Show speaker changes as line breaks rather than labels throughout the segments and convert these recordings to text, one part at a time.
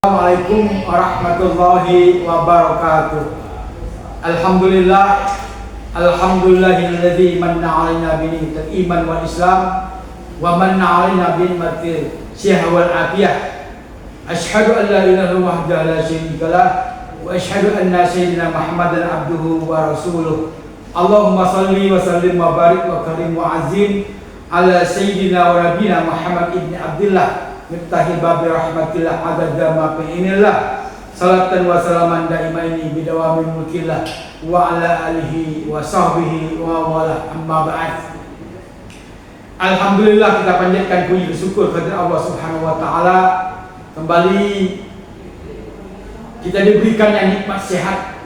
Assalamualaikum warahmatullahi wabarakatuh. Alhamdulillah, alhamdulillahilladzi manna 'alaina bi ni'matil iman wal islam wa manna 'alaina bi ni'matil sihah wal afiyah. Asyhadu an la ilaha illallah wahdahu la syarika lah wa asyhadu anna sayyidina Muhammadan abduhu wa rasuluh. Allahumma shalli wa sallim wa barik wa karim wa azim ala sayyidina wa nabiyina Muhammad ibn Abdullah miftahil babi rahmatillah adada ma fi'inillah salatan wa salaman daimaini bidawamin mulkillah wa ala alihi wa sahbihi wa wala amma ba'd. Alhamdulillah, kita panjatkan puji syukur kepada Allah Subhanahu wa taala. Kembali kita diberikannya nikmat sehat,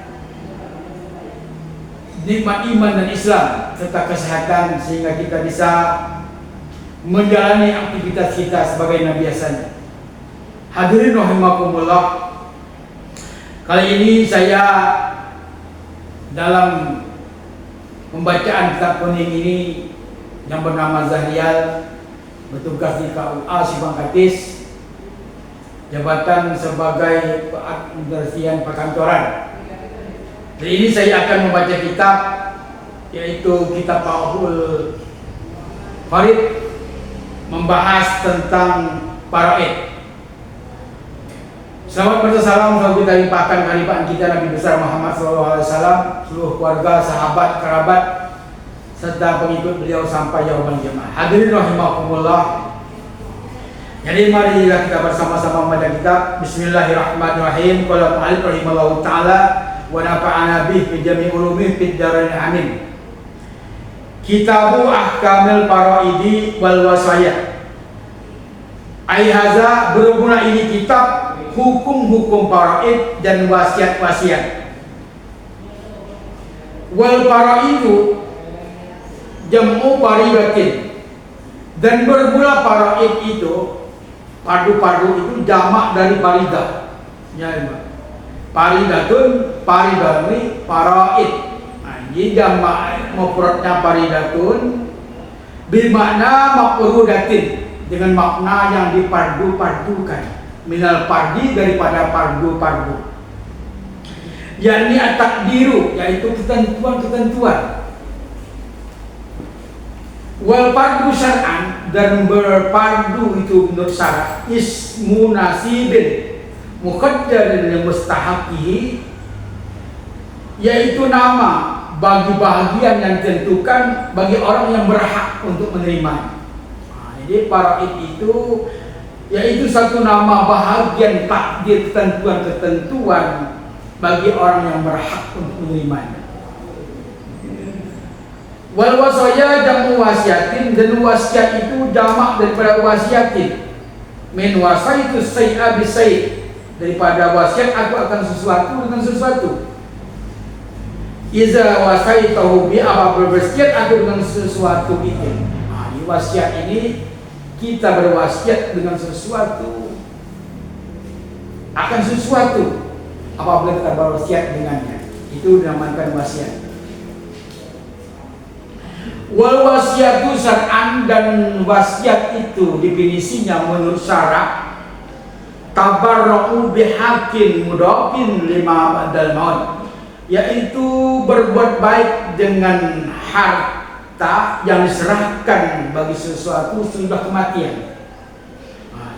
nikmat iman dan Islam serta kesehatan sehingga kita bisa menjalani aktivitas kita sebagai biasanya. Hadirin rahimakumullah, kali ini saya dalam pembacaan kitab kuning ini yang bernama Zahrial, bertugas di KUA Simpang Katis, jabatan sebagai administrasian perkantoran. Jadi ini saya akan membaca kitab, yaitu kitab Fathul Farid, membahas tentang faraid. Selamat bersalam selalu kita limpahkan kehadiran kita Nabi besar Muhammad SAW, seluruh keluarga, sahabat, kerabat, serta pengikut beliau sampai yaumul jamaah. Hadirin rahimakumullah. Jadi mari kita bersama-sama membaca kitab. Bismillahirrahmanirrahim. Qala al-mu'allif rahimallahu taala wa nafa'ana bihi fi jami' ulumih fid dharain amin. Kitabu Ahkamil Faraidi wal Wasayah. Aihaza, berhubungan ini kitab hukum-hukum faraid dan wasiat-wasiat. Wal faraidu jam'u faridatin, dan bermula faraid itu, fardu-fardu itu jamak dari faridah. Ya, faridatun, faridani, faraid. Ini jamak mufradnya faridatun bermakna mafrudatin, dengan makna yang dipardu-pardukan, minal fardi, daripada fardu-fardu, yakni at-takdiru, yaitu ketentuan-ketentuan. Wal fardu syar'an, dan berfardu itu menurut syarat, ismu nasibin muqaddarin li mustahaqihi, yaitu nama bagi bahagian yang ditentukan bagi orang yang berhak untuk menerima. Jadi faraid itu yaitu satu nama bahagian takdir, ketentuan-ketentuan bagi orang yang berhak untuk menerimanya. Wal wasaya jamu wasiatin, dan wasiat itu jamak daripada wasiatin. Min wasaitu say'a bi say', daripada wasiat aku akan sesuatu dengan sesuatu. Iza wasaitahu bi, apa berwasiat aku dengan sesuatu itu. Di wasiat ini kita berwasiat dengan sesuatu, akan sesuatu apabila kita berwasiat dengannya, itu dinamakan wasiat. Wal wasiatu syar'an, dan wasiat itu definisinya menurut syara, tabarra'u bihaqqin mudafin lima ba'dal maut, yaitu berbuat baik dengan harta yang diserahkan bagi sesuatu sesudah kematian.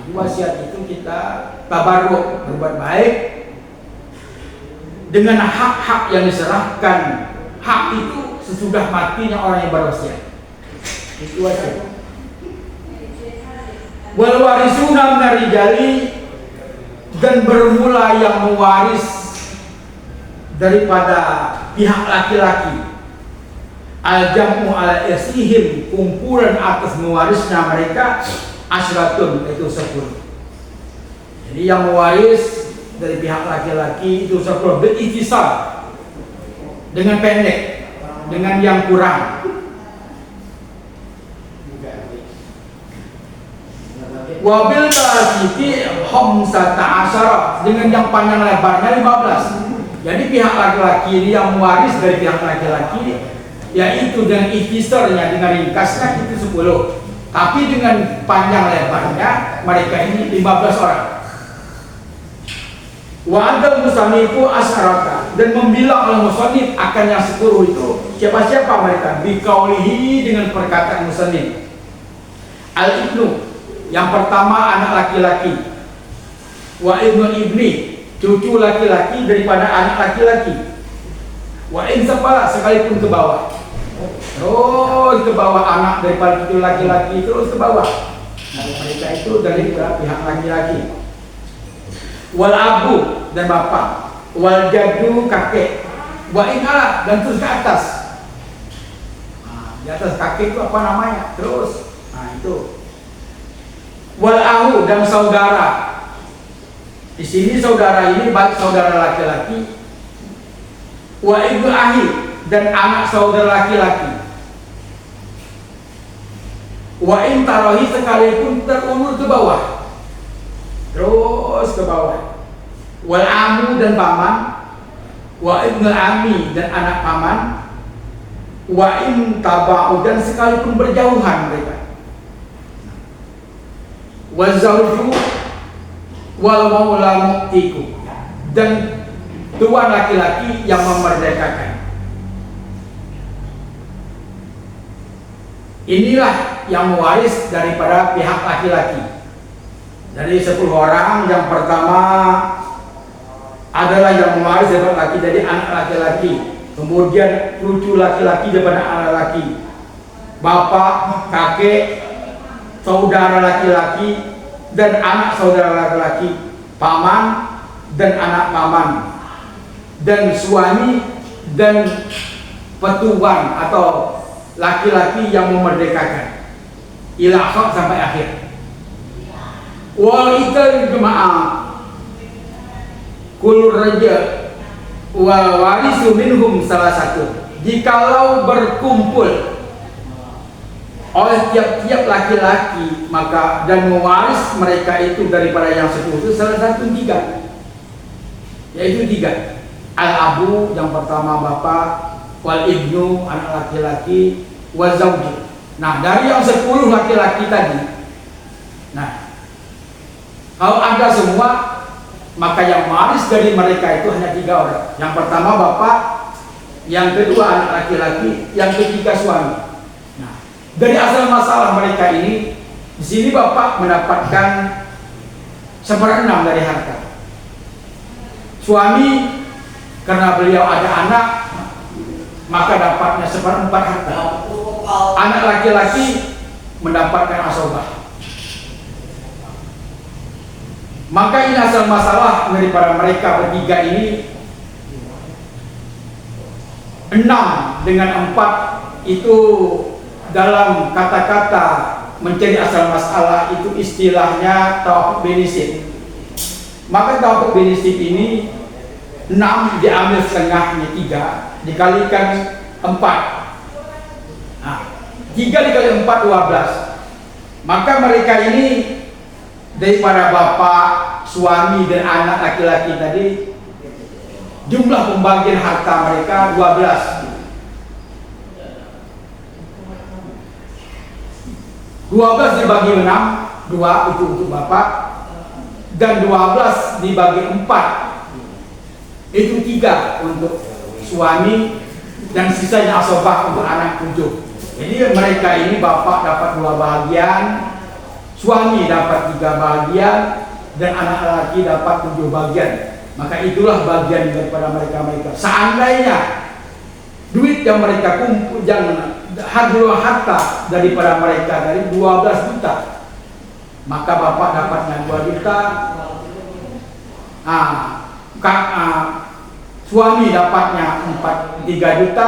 Di wasiat itu kita tabarruk, berbuat baik dengan hak-hak yang diserahkan. Hak itu sesudah matinya orang yang berwasiat. Itu wasiat. Wal warisuna minar rijali, dan bermula yang mewaris daripada pihak laki-laki. Al-jam'u ala irsihim, kumpulan atas mewarisnya mereka, asratun, itu 10. Jadi yang mewaris dari pihak laki-laki itu 10, berikhtisar, dengan pendek, dengan yang kurang. Wabil basiti khamsata asyara, dengan yang panjang lebarnya 15. Jadi pihak laki-laki ini yang mewaris dari pihak laki-laki, yaitu dengan ikhtisarnya, dengan ringkasnya itu 10. Tapi dengan panjang lebarnya mereka ini 15 orang. Wa adal musannifu asharaka, dan membilang oleh musannif akan yang 10 itu siapa-siapa mereka, biqaulihi, dengan perkataan musannif. Al ibnu, yang pertama anak laki-laki, wa ibnu ibni, cucu laki-laki daripada anak laki-laki, wa in safala, sekalipun ke bawah, terus ke bawah, anak daripada cucu laki-laki terus ke bawah. Nah, mereka itu dari pihak laki-laki. Wal abu, dan bapak, wal jaddu, kakek, wa inala, dan terus ke atas. Nah, di atas kakek itu apa namanya? Terus, nah itu. Wal ahu, dan saudara. Di sini saudara ini baik saudara laki-laki, wa ibnu ahi, dan anak saudara laki-laki. Wa in tarahi, sekalipun terulur ke bawah, terus ke bawah. Wal amu, dan paman, wa ibnu ami, dan anak paman, wa in taba'u, dan sekalipun berjauhan mereka. Wa zawju wal maula mu'tiku, dan tuan laki-laki yang memerdekakan. Inilah yang mewaris daripada pihak laki-laki. Dari 10 orang, yang pertama adalah yang mewaris daripada laki, jadi anak laki-laki. Kemudian cucu laki-laki daripada anak laki, bapak, kakek, saudara laki-laki, dan anak saudara laki-laki, paman, dan anak paman, dan suami, dan petuan atau laki-laki yang memerdekakan. Ilahak, sampai akhir. Wal ital jemaah kulur raja wa warisu minhum salah satu. Jikalau berkumpul oleh tiap-tiap laki-laki, maka dan mewaris mereka itu daripada yang 10 itu salah satu 3, yaitu 3. Al abu, yang pertama bapak, wal ibnu, anak laki-laki, wa zawju. Nah, dari yang 10 laki-laki tadi, nah kalau ada semua, maka yang waris dari mereka itu hanya 3 orang. Yang pertama bapak, yang kedua anak laki-laki, yang ketiga suami. Nah, dari asal masalah mereka ini, di sini bapak mendapatkan 1/6 dari harta. Suami, karena beliau ada anak, maka dapatnya 1/4 harta. Anak laki-laki mendapatkan asobah. Maka ini asal masalah daripada mereka bertiga ini, 6 dengan 4 itu dalam kata-kata mencari asal masalah itu istilahnya tawafuk benisib. Maka tawafuk benisib ini 6 diambil setengahnya 3 dikalikan 4. Nah, 3 dikali 4 12. Maka mereka ini daripada bapak, suami, dan anak laki-laki tadi, jumlah pembagian harta mereka 12. 12 dibagi 6, 2 itu untuk bapak, dan 12 dibagi 4 itu 3 untuk suami, dan sisanya asobah untuk anak 7. Jadi mereka ini bapak dapat 2 bahagian, suami dapat 3 bahagian, dan anak laki dapat 7 bagian. Maka itulah bagian daripada mereka. Seandainya duit yang mereka kumpul, yang harta daripada mereka dari 12 juta, maka bapak dapatnya 2 juta, suami dapatnya 3 juta,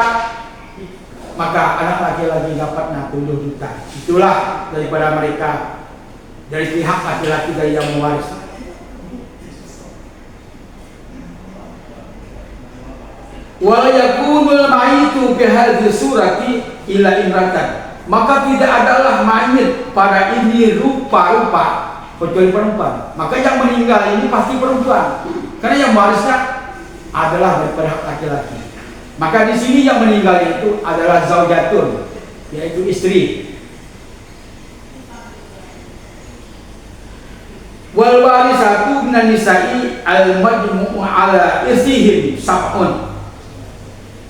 maka anak laki-laki dapatnya 7 juta. Itulah daripada mereka, dari pihak laki-laki dari yang mewaris. Wa yakunul maitu fi hadhihi surati ila imratan. Maka tidak adalah mayit pada ini rupa-rupa kecuali perempuan. Maka yang meninggal ini pasti perempuan, karena yang mewarisnya adalah daripada laki-laki. Maka di sini yang meninggal itu adalah zaujatun, yaitu istri. Wal warisatu minan nisa'i al majmu'u ala irsihim sab'un.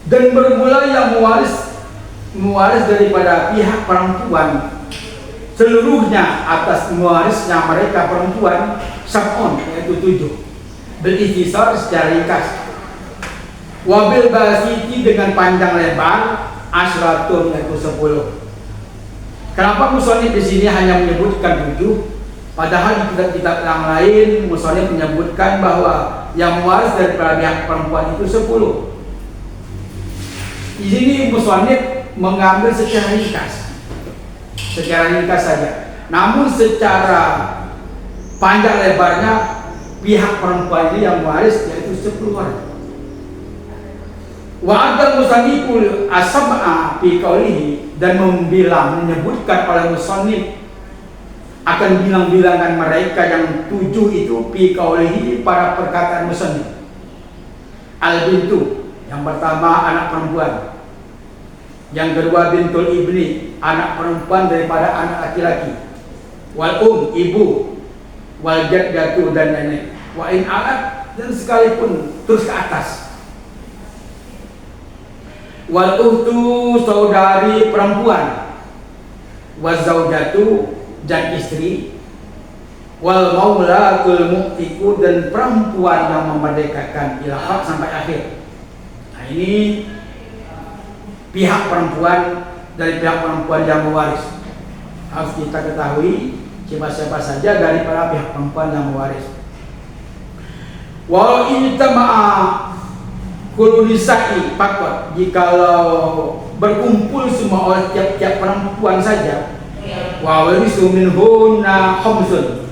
Dan bermula yang mewaris daripada pihak perempuan seluruhnya atas mewarisnya mereka perempuan sab'un, yaitu 7. Beristisar secara ringkas. Wabil basiti dengan panjang lebar asratun, yaitu 10. Kenapa musonif di sini hanya menyebutkan 7? Padahal di kitab-kitab yang lain musonif menyebutkan bahwa yang mewaris daripada pihak perempuan itu 10. Di sini musonif mengambil secara ringkas saja. Namun secara panjang lebarnya pihak perempuan ini yang mewaris yaitu 10 orang. Wa adal musanniful asab'a fi qawlihi, dan menyebutkan oleh musannif akan bilang-bilangan mereka yang 7 itu fi qawlihi pada perkataan musannif. Al bintu, yang pertama anak perempuan, yang kedua bintul ibni, anak perempuan daripada anak laki-laki, wal ibu, wal jaddatu, dan nenek, wa in alat, dan sekalipun terus ke atas, wal uhtu, saudari perempuan, wa zaujatu, dan istri, wal maulatul mu'tiku, dan perempuan yang memerdekakan, ilafat sampai akhir. Nah, ini pihak perempuan, dari pihak perempuan yang mewaris. Harus kita ketahui siapa-siapa saja daripada pihak perempuan yang mewaris. Walau ini tama'a kullu nisa'i faqat, jikalau berkumpul semua oleh tiap-tiap perempuan saja, wa warisu minhunna khamsun,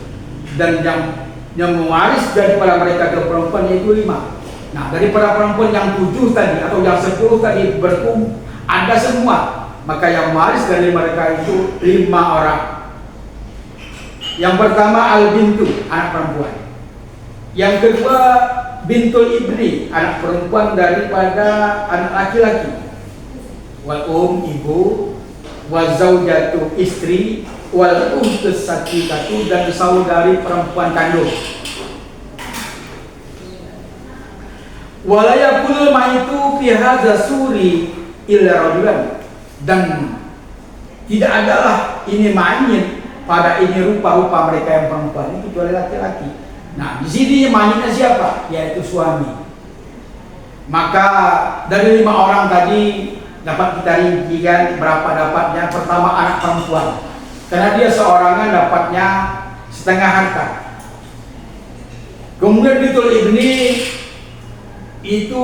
dan yang mewaris daripada mereka ke perempuan yaitu 5. Nah, daripada perempuan yang 7 tadi atau yang 10 tadi berkumpul ada semua, maka yang mewaris dari mereka itu 5 orang. Yang pertama al bintu, anak perempuan. Yang kedua bintul ibni, anak perempuan daripada anak laki-laki. Wal ibu, wal zaujatu, istri, wal ukhtus saqiqatu, dan saudari perempuan kandung. Walayakul maitu fi hadza suri illa rajulan, dan tidak adalah ini mayit pada ini rupa-rupa mereka yang perempuan itu kecuali laki-laki. Nah, di sini mayitnya siapa? Yaitu suami. Maka dari 5 orang tadi dapat kita rincikan berapa dapatnya. Pertama anak perempuan, karena dia seorangan dapatnya setengah harta. Kemudian bintul ibni itu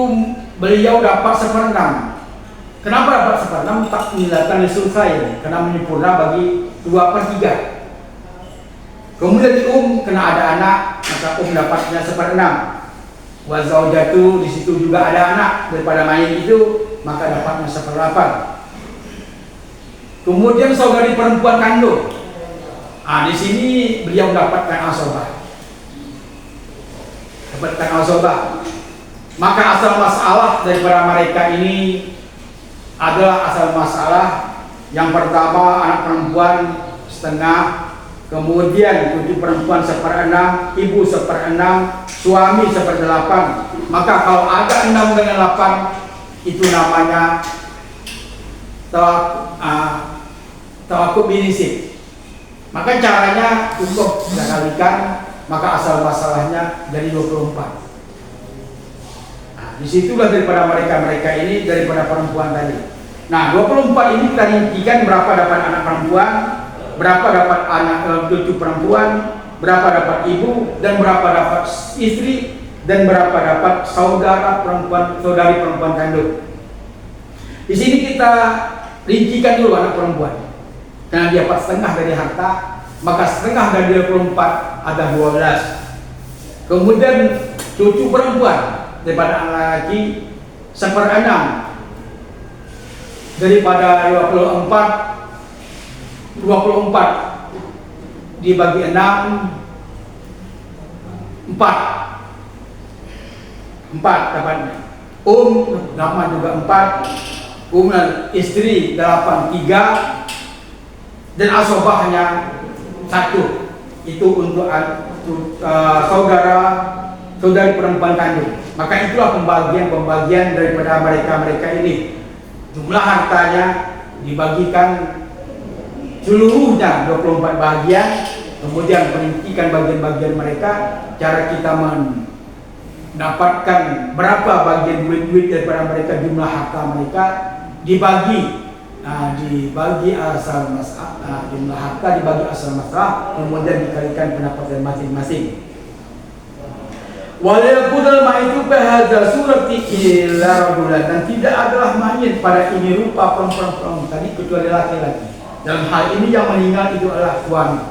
beliau dapat 1/6. Kenapa dapat 1/6? Takmilatan lisulsain, karena menyempurna bagi 2/3. Kemudian kena ada anak, maka dapatnya 1/6. Wa zaujatu, di situ juga ada anak daripada mayit itu, maka dapatnya 1/8. Kemudian saudari perempuan kandung. Di sini beliau dapatkan asobah. Maka asal masalah daripada mereka ini adalah asal masalah yang pertama anak perempuan setengah, kemudian 7 perempuan 1/6, ibu 1/6, suami 1/8. Maka kalau ada 6 dengan 8 itu namanya tawakub binisib. Maka caranya cukup kita kalikan, maka asal masalahnya dari 24. Disitulah daripada mereka ini, daripada perempuan tadi. Nah, 24 ini kita rincikan berapa dapat anak perempuan, berapa dapat anak 7 perempuan, berapa dapat ibu, dan berapa dapat istri, dan berapa dapat saudari perempuan kandung. Di sini kita rincikan dulu anak perempuan. Karena dia dapat setengah dari harta, maka setengah dari 24 ada 12. Kemudian 7 perempuan daripada anak laki 1/6, daripada 24 dibagi 6, 4 dapatnya. Dapat juga 4, kemudian istri 8, 3, dan asobahnya 1. Itu untuk saudari perempuan kandung. Maka itulah pembagian daripada mereka ini. Jumlah hartanya dibagikan seluruhnya 24 bagian, kemudian perincikan bagian-bagian mereka, cara kita mendapatkan berapa bagian duit-duit daripada mereka, jumlah harta mereka dibagi asal masalah, jumlah harta dibagi asal masalah, kemudian dikalikan pendapatan masing-masing. Waliyakudal ma'itu bahadza surati illa rajulan, dan tidak adalah mayit pada ini rupa perempuan tadi kecuali laki-laki. Dalam hal ini yang meninggal itu adalah suami.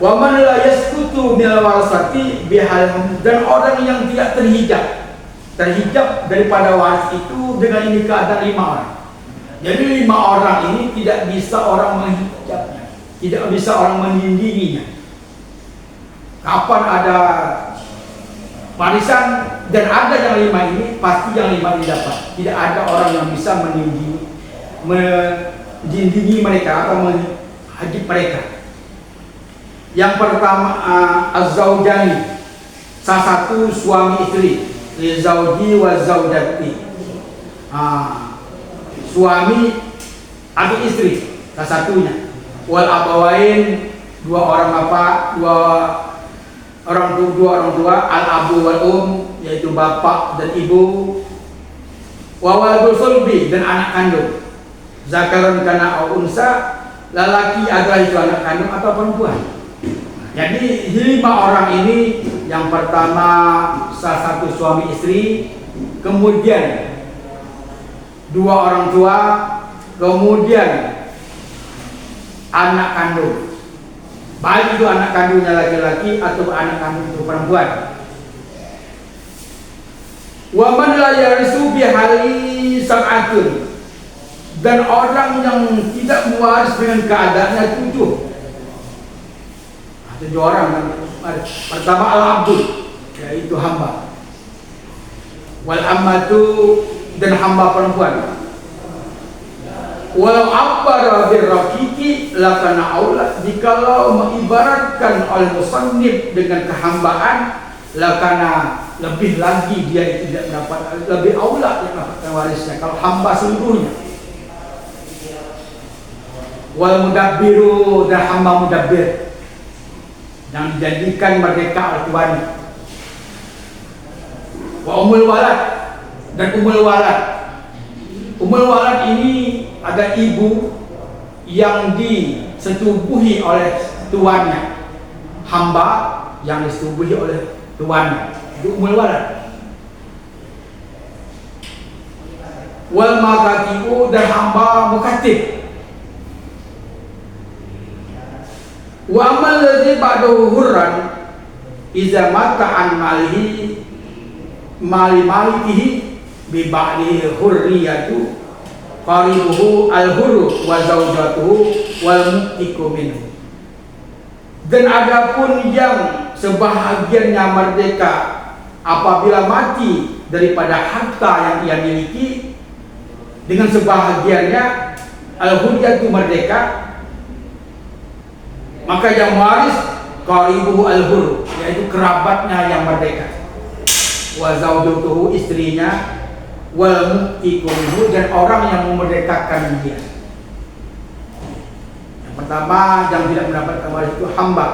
Wa man la yasqutu minal warasati bihal, dan orang yang tidak terhijab daripada waris itu dengan ini keadaan 5 orang. Jadi 5 orang ini tidak bisa orang menghijabnya, tidak bisa orang menindinginya. Kapan ada warisan dan ada yang 5 ini, pasti yang 5 ini dapat. Tidak ada orang yang bisa menindingi mereka atau menghajib mereka. Yang pertama az-zaujani, salah satu suami istri, li zauji wa zaujati. Suami atau istri salah satunya. Wal abawain, 2 orang bapak, 2 orang tua, al abu wal yaitu bapak dan ibu, wa waladul sulbi, dan anak kandung. Zakarun kana au unsa, lelaki adalah itu anak kandung atau perempuan. Jadi 5 orang ini, yang pertama salah satu suami istri, kemudian 2 orang tua, kemudian anak kandung. Baik itu anak kandungnya laki-laki atau anak kandung itu perempuan. Wa man la yarisu bi hali sab'atun, dan orang yang tidak mewaris dengan keadaannya 7. 7 orang. Pertama al-abdul, yaitu hamba. Wal ammatu, dan hamba perempuan. Walau abbara birraqiqi lakana aula, jikalau mengibaratkan oleh musannif dengan kehambaan, lakana lebih lagi dia tidak mendapat, lebih aula yang mendapatkan warisnya kalau hamba seluruhnya. Wal mudabbiru, dan hamba mudabbir yang dijadikan merdeka oleh tuannya. Wa umul walad, dan umul walad. Umul walad ini ada ibu yang disetubuhi oleh tuannya, hamba yang disetubuhi oleh tuannya, itu umul walad. Wal makatibu, dan hamba mukatib. Wa amal ladzi ba'dahu hurran iza mata an malikihi bi ba'dihi hurriyatu qaribuhu al-hurru wa zaujatuhu wal mu'tiku minhu. Dan adapun yang sebahagiannya merdeka apabila mati daripada harta yang ia miliki, dengan sebahagiannya al-hurriyatu merdeka, maka yang waris qaribuhu al-hurru, yaitu kerabatnya yang merdeka, wa zaujatuhu, istrinya, wal mu'tiku minhu, dan orang yang memerdekakan dia. Yang pertama yang tidak mendapatkan waris itu hamba.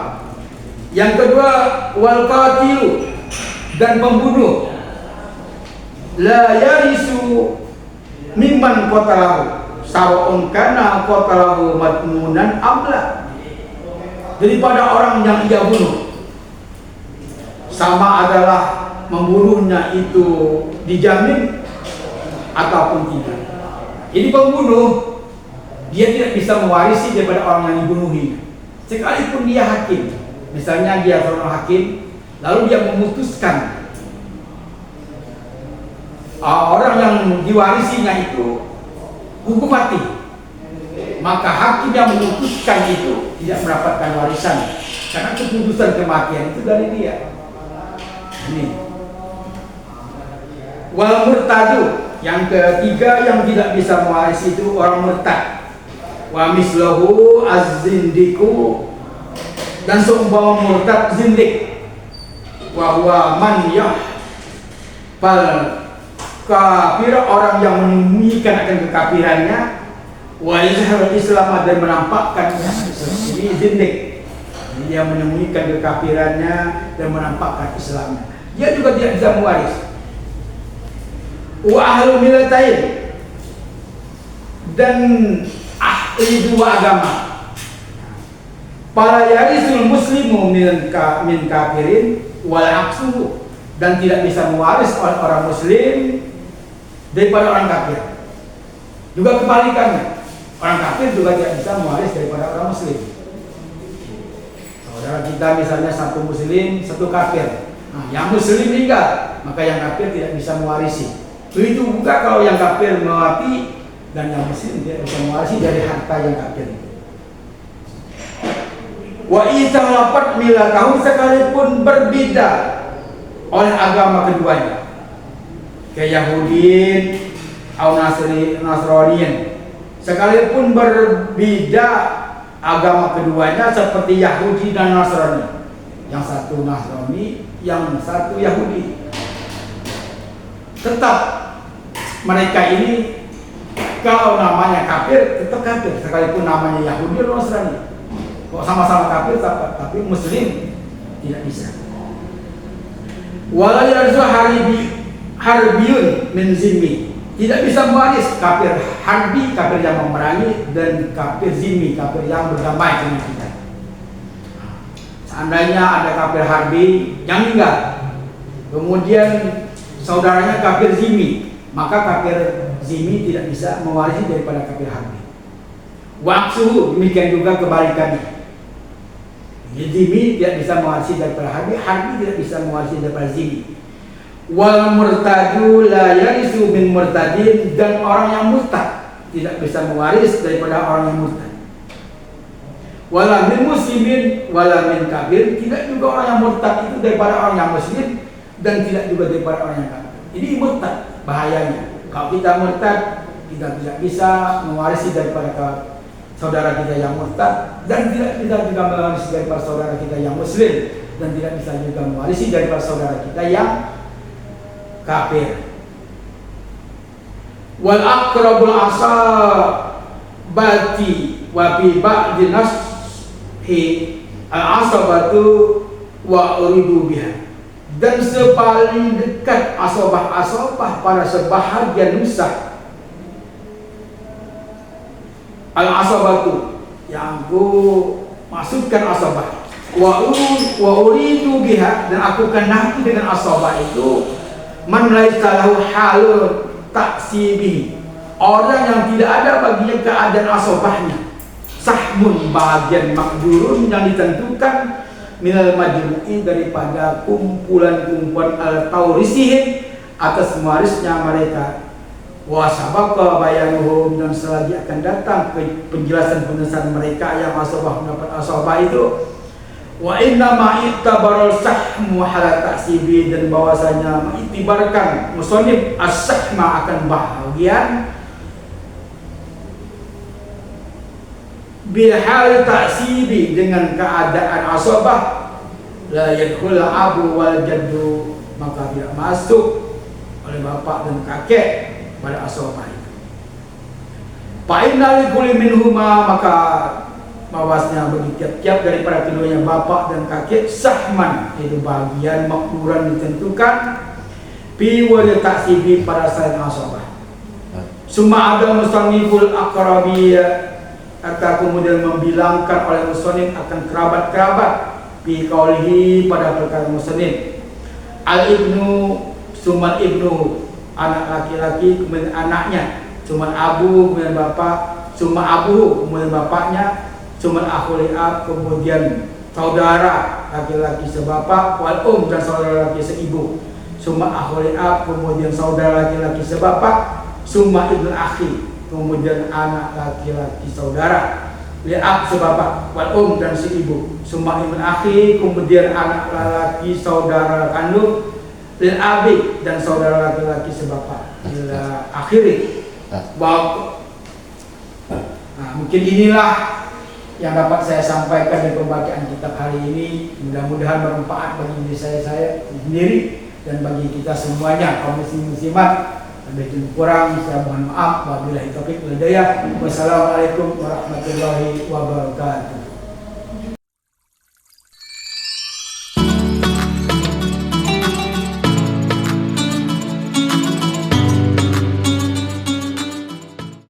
Yang kedua wal qatilu, dan pembunuh, la yarisu mimman qatalahu sawa'un kana qatalahu matmunan amla, daripada orang yang ia bunuh, sama adalah membunuhnya itu dijamin ataupun tidak. Jadi pembunuh, dia tidak bisa mewarisi daripada orang yang dibunuhi, sekalipun dia hakim. Misalnya dia seorang hakim, lalu dia memutuskan orang yang diwarisinya itu hukum mati, maka hakim yang memutuskan itu tidak mendapatkan warisan, karena keputusan kematian itu dari dia. Ini wal murtadu, yang ketiga yang tidak bisa mewarisi itu orang murtad. Wa mislahu az-zindiku, dan seumpama murtad zindik, wa huwa man fal kafir, orang yang menyembunyikan akan kekafirannya, wa yazharul Islam, dan menampakkannya. Ini zindik, dia menyembunyikan kekafirannya dan menampakkan Islamnya. Dia juga tidak bisa mewaris. Wa ahlul millatain, dan ahli dua agama. Para yarisul muslimu min kafirin wal aksu, dan tidak bisa mewaris orang muslim daripada orang kafir. Juga kebalikannya, orang kafir juga tidak bisa mewaris daripada orang muslim. Saudara kita misalnya satu muslim, satu kafir. Nah, yang muslim meninggal, maka yang kafir tidak bisa mewarisi. Begitu juga kalau yang kafir mati dan yang muslim tidak bisa mewarisi dari harta yang kafir. Wa isalafat milatahu, sekalipun berbeda oleh agama keduanya, kayak Yahudin atau Nasraniin, sekalipun berbeda agama keduanya seperti Yahudi dan Nasrani, yang satu Nasrani, yang satu Yahudi, tetap mereka ini kalau namanya kafir tetap kafir, sekalipun namanya Yahudi atau Nasrani. Kok sama-sama kafir tapi muslim tidak bisa. Wala yarzu harbiyun min zimmi, tidak bisa mewaris kafir harbi, kafir yang memerangi, dan kafir zimmi, kafir yang berdamai dengan kita. Seandainya ada kafir harbi yang meninggal, kemudian saudaranya kafir zimmi, maka kafir zimmi tidak bisa mewarisi daripada kafir harbi. Waksuhu, demikian juga kebalikannya. Zimmi tidak bisa mewarisi daripada harbi, harbi tidak bisa mewarisi daripada zimmi. Wal murtadu la yarisu min murtadin, dan orang yang murtad tidak bisa mewaris daripada orang yang murtad. Wala min muslimin wala min kafir, tidak juga orang yang murtad itu daripada orang yang muslim, dan tidak juga daripada orang yang kafir. Ini murtad bahayanya. Kalau kita murtad, kita tidak bisa mewarisi daripada saudara kita yang murtad, dan tidak bisa juga mewarisi daripada saudara kita yang muslim, dan tidak bisa juga mewarisi daripada saudara kita yang kafir. Wal aqrabul asabati wa fi ba'di nashi al asabatu wa uridu biha, dan sepaling dekat asabah pada sebahagian nusah. Al-asabatu, yang aku maksudkan asabah, wa uridu biha, dan aku kehendaki dengan asabah itu man laisa lahu halun taksibi, orang yang tidak ada baginya keadaan asabahnya, sahmun, bagian makdurun yang ditentukan, minal majmu'i, daripada kumpulan-kumpulan al-taurisihim, atas mewarisnya mereka. Wa sabaqa bayanuhum, dan selagi akan datang penjelasan mereka yang asabah mendapat asabah itu. Wa inna ma'itabaral sahmu hala taksibi, dan bahwasanya mengitibarkan musonib as-sahma akan bahagian bihal taksibi, dengan keadaan asabah, la yadkhul abu wal jaddu, maka tidak masuk oleh bapak dan kakek pada asabah itu. Fa inna likulli minhuma, maka bahwasanya bagi tiap-tiap daripada keduanya bapak dan kakek sahman, itu bagian makduran ditentukan, fi wal taksibi, pada saat asabah. Summa ada musanniful aqrabiyya, atau kemudian membilangkan oleh musannif akan kerabat-kerabat, fi qaulihi, pada perkara musannif, al ibnu, summa ibnu, anak laki-laki, kemudian anaknya, summa abu, kemudian bapak, summa abu, kemudian bapaknya, summa akhul ab, kemudian saudara laki-laki sebapak, wal dan saudara laki seibu, summa akhul ab, kemudian saudara laki-laki sebapak, summa ibnu akhi, kemudian anak laki-laki saudara, li ab sebapak, wal dan seibu, summa ibnu akhi, kemudian anak laki saudara kandung, lil abi, dan saudara laki-laki sebapak, ila akhiri. Nah, mungkin inilah yang dapat saya sampaikan di pembacaan kitab hari ini mudah-mudahan bermanfaat bagi diri saya sendiri dan bagi kita semuanya kaum muslimat. Ada yang kurang saya mohon maaf. Wabillahi taufiq wal hidayah. Wassalamualaikum warahmatullahi wabarakatuh.